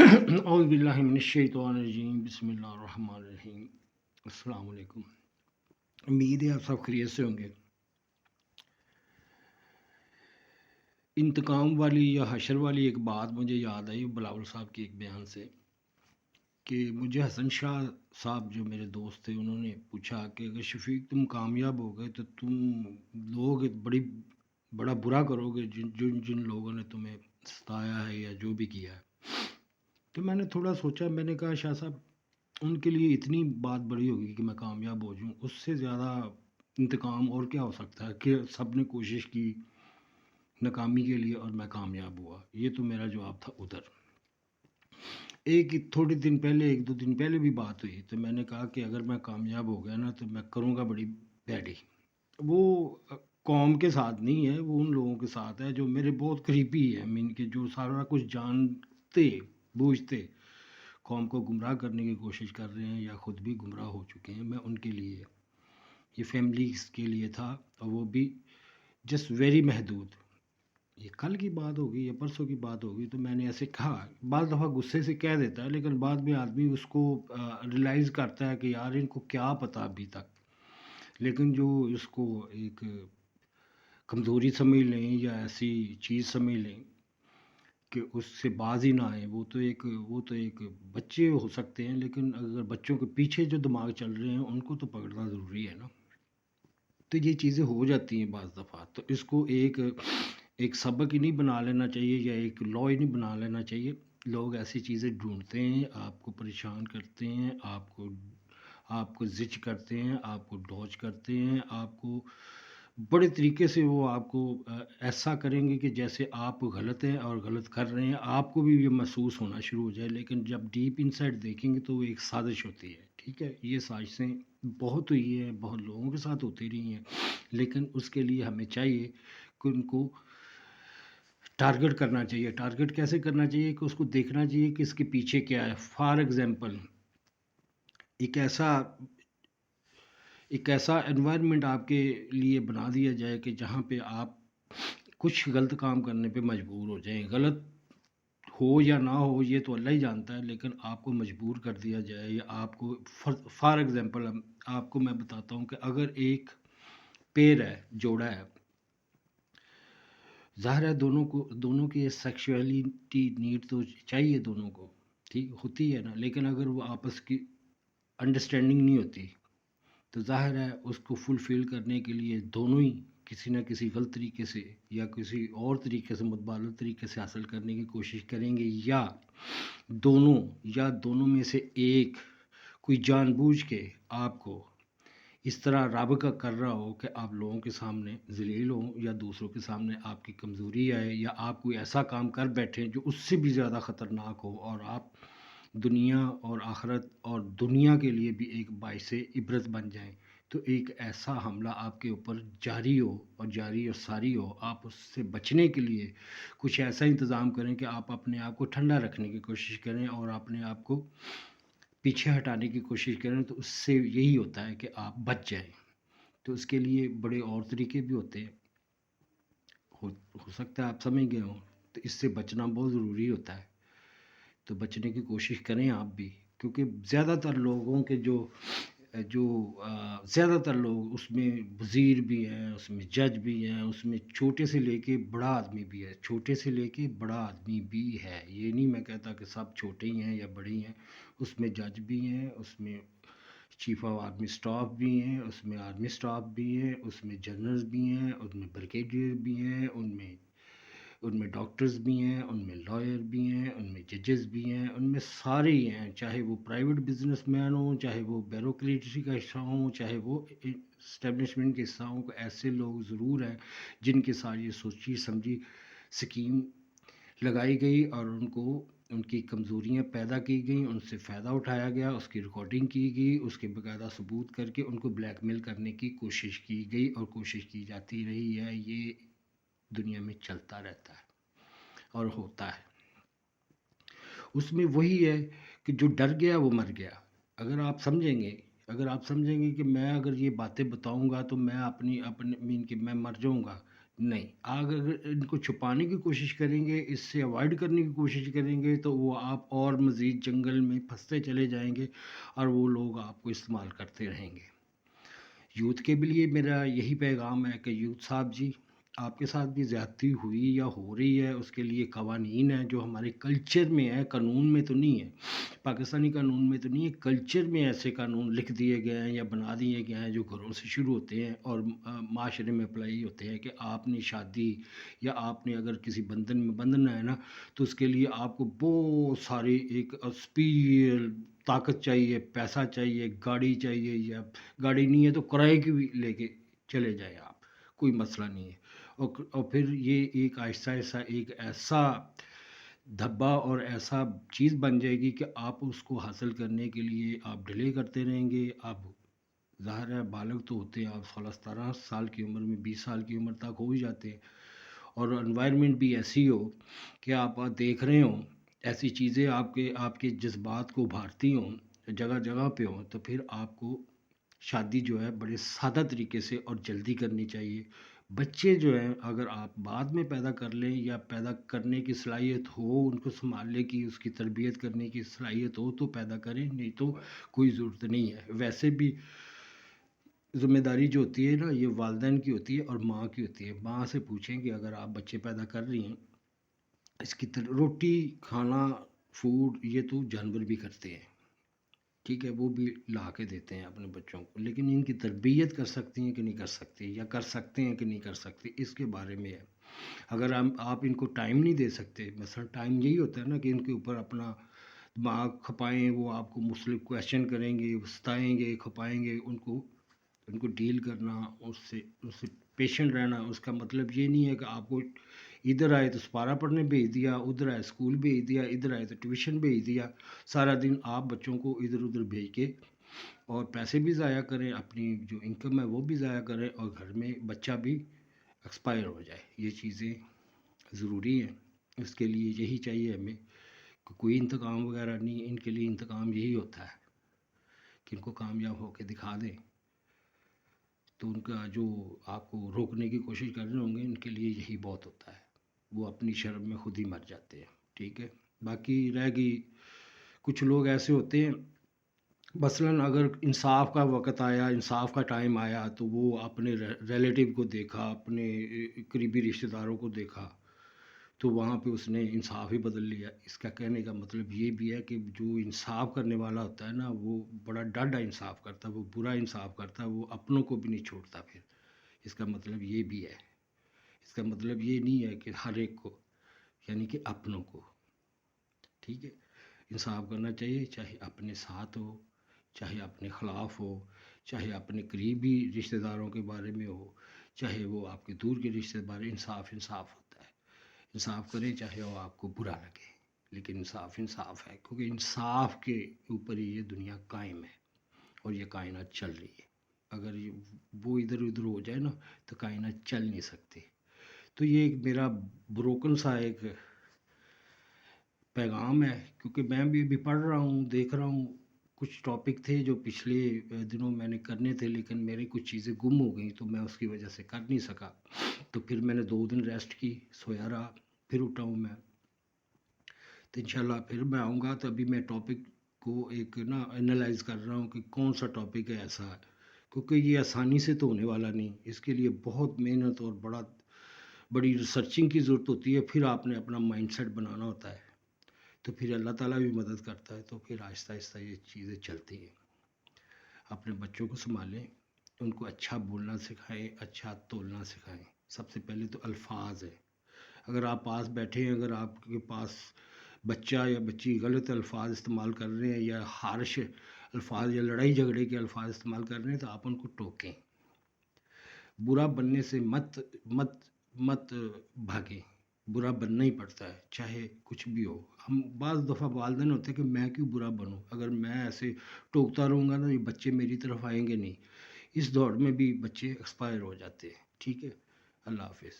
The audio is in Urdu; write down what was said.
اعوذ باللہ من الشیطان الرجیم، بسم اللہ الرحمن الرحیم۔ السلام علیکم، امید ہے آپ سب خیریت سے ہوں گے۔ انتقام والی یا حشر والی ایک بات مجھے یاد آئی بلاول صاحب کے ایک بیان سے، کہ مجھے حسن شاہ صاحب جو میرے دوست تھے انہوں نے پوچھا کہ اگر شفیق تم کامیاب ہو گئے تو تم لوگ بڑا برا کرو گے جن لوگوں نے تمہیں ستایا ہے یا جو بھی کیا ہے۔ تو میں نے تھوڑا سوچا، میں نے کہا شاہ صاحب ان کے لیے اتنی بات بڑی ہوگی کہ میں کامیاب ہو جاؤں، اس سے زیادہ انتقام اور کیا ہو سکتا ہے کہ سب نے کوشش کی ناکامی کے لیے اور میں کامیاب ہوا۔ یہ تو میرا جواب تھا ادھر۔ ایک ایک دو دن پہلے بھی بات ہوئی تو میں نے کہا کہ اگر میں کامیاب ہو گیا نا تو میں کروں گا بڑی بیڈی۔ وہ قوم کے ساتھ نہیں ہے، وہ ان لوگوں کے ساتھ ہے جو میرے بہت قریبی ہے، مین کے جو سارا کچھ جانتے بوجھتے قوم کو گمراہ کرنے کی کوشش کر رہے ہیں یا خود بھی گمراہ ہو چکے ہیں۔ میں ان کے لیے، یہ فیملیز کے لیے تھا، اور وہ بھی جسٹ ویری محدود۔ یہ کل کی بات ہوگی یا پرسوں کی بات ہوگی تو میں نے ایسے کہا، بعض دفعہ غصے سے کہہ دیتا ہے لیکن بعد میں آدمی اس کو ریلائز کرتا ہے کہ یار ان کو کیا پتہ ابھی تک، لیکن جو اس کو ایک کمزوری سمجھ لیں یا ایسی چیز سمجھ لیں کہ اس سے باز ہی نہ آئے، وہ تو ایک بچے ہو سکتے ہیں، لیکن اگر بچوں کے پیچھے جو دماغ چل رہے ہیں ان کو تو پکڑنا ضروری ہے نا۔ تو یہ چیزیں ہو جاتی ہیں بعض دفعہ، تو اس کو ایک سبق ہی نہیں بنا لینا چاہیے یا ایک لا ہی نہیں بنا لینا چاہیے۔ لوگ ایسی چیزیں ڈھونڈتے ہیں، آپ کو پریشان کرتے ہیں، آپ کو زچ کرتے ہیں، آپ کو ڈوج کرتے ہیں، آپ کو بڑے طریقے سے وہ آپ کو ایسا کریں گے کہ جیسے آپ غلط ہیں اور غلط کر رہے ہیں، آپ کو بھی یہ محسوس ہونا شروع ہو جائے، لیکن جب ڈیپ ان سائڈ دیکھیں گے تو وہ ایک سازش ہوتی ہے۔ ٹھیک ہے، یہ سازشیں بہت ہوئی ہیں، بہت لوگوں کے ساتھ ہوتی رہی ہیں، لیکن اس کے لیے ہمیں چاہیے کہ ان کو ٹارگٹ کرنا چاہیے۔ ٹارگٹ کیسے کرنا چاہیے کہ اس کو دیکھنا چاہیے کہ اس کے پیچھے کیا ہے۔ فار ایگزامپل، ایک ایسا انوائرمنٹ آپ کے لیے بنا دیا جائے کہ جہاں پہ آپ کچھ غلط کام کرنے پہ مجبور ہو جائیں، غلط ہو یا نہ ہو یہ تو اللہ ہی جانتا ہے، لیکن آپ کو مجبور کر دیا جائے، یا آپ کو فار ایگزامپل آپ کو میں بتاتا ہوں کہ اگر ایک پیر ہے، جوڑا ہے، ظاہر ہے دونوں کی سیکشولیٹی نیڈ تو چاہیے دونوں کو، ٹھیک ہوتی ہے نا، لیکن اگر وہ آپس کی انڈرسٹینڈنگ نہیں ہوتی تو ظاہر ہے اس کو فلفل کرنے کے لیے دونوں ہی کسی نہ کسی غلط طریقے سے یا کسی اور طریقے سے متبادل طریقے سے حاصل کرنے کی کوشش کریں گے، یا دونوں میں سے ایک کوئی جان بوجھ کے آپ کو اس طرح رابطہ کر رہا ہو کہ آپ لوگوں کے سامنے ذلیل ہوں، یا دوسروں کے سامنے آپ کی کمزوری آئے، یا آپ کوئی ایسا کام کر بیٹھیں جو اس سے بھی زیادہ خطرناک ہو، اور آپ دنیا اور آخرت اور دنیا کے لیے بھی ایک باعث عبرت بن جائیں، تو ایک ایسا حملہ آپ کے اوپر جاری اور ساری ہو، آپ اس سے بچنے کے لیے کچھ ایسا انتظام کریں کہ آپ اپنے آپ کو ٹھنڈا رکھنے کی کوشش کریں اور اپنے آپ کو پیچھے ہٹانے کی کوشش کریں، تو اس سے یہی ہوتا ہے کہ آپ بچ جائیں۔ تو اس کے لیے بڑے اور طریقے بھی ہوتے ہیں، ہو سکتا ہے آپ سمجھ گئے ہوں، تو اس سے بچنا بہت ضروری ہوتا ہے۔ تو بچنے کی کوشش کریں آپ بھی، کیونکہ زیادہ تر لوگوں کے جو زیادہ تر لوگ اس میں وزیر بھی ہیں، اس میں جج بھی ہیں، اس میں چھوٹے سے لے کے بڑا آدمی بھی ہے، چھوٹے سے لے کے بڑا آدمی بھی ہے۔ یہ نہیں میں کہتا کہ سب چھوٹے ہی ہیں یا بڑے ہی ہیں، اس میں جج بھی ہیں، اس میں چیف آف آرمی اسٹاف بھی ہیں، اس میں آرمی اسٹاف بھی ہیں، اس میں جنرلز بھی ہیں، اس میں بریگیڈیئر بھی ہیں، ان میں ڈاکٹرز بھی ہیں، ان میں لائر بھی ہیں، ان میں ججز بھی ہیں، ان میں سارے ہی ہیں، چاہے وہ پرائیویٹ بزنس مین ہوں، چاہے وہ بیوروکریسی کا حصہ ہوں، چاہے وہ اسٹیبلشمنٹ کے حصہ ہوں۔ ایسے لوگ ضرور ہیں جن کے ساتھ یہ سوچی سمجھی سکیم لگائی گئی اور ان کی کمزوریاں پیدا کی گئیں، ان سے فائدہ اٹھایا گیا، اس کی ریکارڈنگ کی گئی، اس کے باقاعدہ ثبوت کر کے ان کو بلیک میل کرنے کی کوشش کی گئی اور کوشش کی جاتی رہی ہے۔ یہ دنیا میں چلتا رہتا ہے اور ہوتا ہے۔ اس میں وہی ہے کہ جو ڈر گیا وہ مر گیا۔ اگر آپ سمجھیں گے کہ میں اگر یہ باتیں بتاؤں گا تو میں اپنے مین کہ میں مر جاؤں گا، نہیں، اگر ان کو چھپانے کی کوشش کریں گے، اس سے اوائڈ کرنے کی کوشش کریں گے تو وہ آپ اور مزید جنگل میں پھنستے چلے جائیں گے اور وہ لوگ آپ کو استعمال کرتے رہیں گے۔ یوتھ کے بھی لیے میرا یہی پیغام ہے کہ یوتھ صاحب جی، آپ کے ساتھ بھی زیادتی ہوئی یا ہو رہی ہے، اس کے لیے قوانین ہیں جو ہمارے کلچر میں ہے، قانون میں تو نہیں ہے، پاکستانی قانون میں تو نہیں ہے، کلچر میں ایسے قانون لکھ دیے گئے ہیں یا بنا دیے گئے ہیں جو گھروں سے شروع ہوتے ہیں اور معاشرے میں اپلائی ہوتے ہیں کہ آپ نے شادی یا آپ نے اگر کسی بندھن میں بندھنا ہے نا، تو اس کے لیے آپ کو بہت ساری ایک اسپیڈ طاقت چاہیے، پیسہ چاہیے، گاڑی چاہیے، یا گاڑی نہیں ہے تو کرائے کی بھی لے کے چلے جائیں آپ، کوئی مسئلہ نہیں ہے۔ اور پھر یہ ایک آہستہ آہستہ ایک ایسا دھبا اور ایسا چیز بن جائے گی کہ آپ اس کو حاصل کرنے کے لیے آپ ڈیلے کرتے رہیں گے۔ آپ ظاہر ہے بالغ تو ہوتے ہیں، آپ 16 17 سال کی عمر میں، 20 سال کی عمر تک ہو ہی جاتے ہیں، اور انوائرمنٹ بھی ایسی ہو کہ آپ دیکھ رہے ہوں ایسی چیزیں آپ کے جذبات کو ابھارتی ہوں جگہ جگہ پہ ہوں، تو پھر آپ کو شادی جو ہے بڑے سادہ طریقے سے اور جلدی کرنی چاہیے۔ بچے جو ہیں اگر آپ بعد میں پیدا کر لیں یا پیدا کرنے کی صلاحیت ہو، ان کو سنبھالنے کی، اس کی تربیت کرنے کی صلاحیت ہو تو پیدا کریں، نہیں تو کوئی ضرورت نہیں ہے۔ ویسے بھی ذمہ داری جو ہوتی ہے نا، یہ والدین کی ہوتی ہے اور ماں کی ہوتی ہے۔ ماں سے پوچھیں کہ اگر آپ بچے پیدا کر رہی ہیں، اس کی روٹی کھانا فوڈ یہ تو جانور بھی کرتے ہیں، ٹھیک ہے، وہ بھی لا کے دیتے ہیں اپنے بچوں کو، لیکن ان کی تربیت کر سکتی ہیں کہ نہیں کر سکتی، یا کر سکتے ہیں کہ نہیں کر سکتے، اس کے بارے میں ہے۔ اگر آپ ان کو ٹائم نہیں دے سکتے، مثلا ٹائم یہی ہوتا ہے نا کہ ان کے اوپر اپنا دماغ کھپائیں، وہ آپ کو مختلف کویشچن کریں گے، ستائیں گے، کھپائیں گے، ان کو ڈیل کرنا، اس سے پیشنٹ رہنا، اس کا مطلب یہ نہیں ہے کہ آپ کو ادھر آئے تو سپارہ پڑھنے بھیج دیا، ادھر آئے اسکول بھیج دیا، ادھر آئے تو ٹیوشن بھیج دیا، سارا دن آپ بچوں کو ادھر ادھر بھیج کے اور پیسے بھی ضائع کریں، اپنی جو انکم ہے وہ بھی ضائع کریں، اور گھر میں بچہ بھی ایکسپائر ہو جائے۔ یہ چیزیں ضروری ہیں، اس کے لیے یہی چاہیے ہمیں کہ کوئی انتقام وغیرہ نہیں، ان کے لیے انتقام یہی ہوتا ہے کہ ان کو کامیاب ہو کے دکھا دیں، تو ان کا جو آپ کو روکنے کی کوشش کر رہے ہوں گے ان کے لیے یہی بہت ہوتا ہے، وہ اپنی شرم میں خود ہی مر جاتے ہیں، ٹھیک ہے۔ باقی رہ گئی، کچھ لوگ ایسے ہوتے ہیں، مثلاً اگر انصاف کا وقت آیا، انصاف کا ٹائم آیا، تو وہ اپنے ریلیٹیو کو دیکھا، اپنے قریبی رشتہ داروں کو دیکھا، تو وہاں پہ اس نے انصاف ہی بدل لیا۔ اس کا کہنے کا مطلب یہ بھی ہے کہ جو انصاف کرنے والا ہوتا ہے نا، وہ بڑا ڈاڈا انصاف کرتا ہے، وہ برا انصاف کرتا ہے، وہ اپنوں کو بھی نہیں چھوڑتا پھر۔ اس کا مطلب یہ بھی ہے، اس کا مطلب یہ نہیں ہے کہ ہر ایک کو، یعنی کہ اپنوں کو، ٹھیک ہے، انصاف کرنا چاہیے، چاہے اپنے ساتھ ہو، چاہے اپنے خلاف ہو، چاہے اپنے قریبی رشتہ داروں کے بارے میں ہو، چاہے وہ آپ کے دور کے رشتہ دار، انصاف انصاف ہوتا ہے۔ انصاف کریں چاہے وہ آپ کو برا لگے، لیکن انصاف انصاف ہے، کیونکہ انصاف کے اوپر ہی یہ دنیا قائم ہے اور یہ کائنات چل رہی ہے۔ اگر وہ ادھر ادھر ہو جائے نا تو کائنات چل نہیں سکتی۔ تو یہ ایک میرا بروکن سا ایک پیغام ہے، کیونکہ میں بھی ابھی پڑھ رہا ہوں، دیکھ رہا ہوں، کچھ ٹاپک تھے جو پچھلے دنوں میں نے کرنے تھے، لیکن میری کچھ چیزیں گم ہو گئیں تو میں اس کی وجہ سے کر نہیں سکا، تو پھر میں نے 2 دن ریسٹ کی، سویا رہا، پھر اٹھا ہوں میں، تو انشاءاللہ پھر میں آؤں گا۔ تو ابھی میں ٹاپک کو ایک نا انالائز کر رہا ہوں کہ کون سا ٹاپک ہے ایسا ہے، کیونکہ یہ آسانی سے تو ہونے والا نہیں، اس کے لیے بہت محنت اور بڑی ریسرچنگ کی ضرورت ہوتی ہے، پھر آپ نے اپنا مائنڈ سیٹ بنانا ہوتا ہے، تو پھر اللہ تعالیٰ بھی مدد کرتا ہے، تو پھر آہستہ آہستہ یہ چیزیں چلتی ہیں۔ اپنے بچوں کو سنبھالیں، ان کو اچھا بولنا سکھائیں، اچھا تولنا سکھائیں۔ سب سے پہلے تو الفاظ ہے، اگر آپ پاس بیٹھے ہیں، اگر آپ کے پاس بچہ یا بچی غلط الفاظ استعمال کر رہے ہیں یا ہارش الفاظ یا لڑائی جھگڑے کے الفاظ استعمال کر رہے ہیں، تو آپ ان کو ٹوکیں، برا بننے سے مت مت مت بھاگیں، برا بننا ہی پڑتا ہے چاہے کچھ بھی ہو۔ ہم بعض دفعہ والدین ہوتے ہیں کہ میں کیوں برا بنوں، اگر میں ایسے ٹوکتا رہوں گا نا، یہ بچے میری طرف آئیں گے نہیں، اس دوڑ میں بھی بچے ایکسپائر ہو جاتے ہیں، ٹھیک ہے۔ اللہ حافظ۔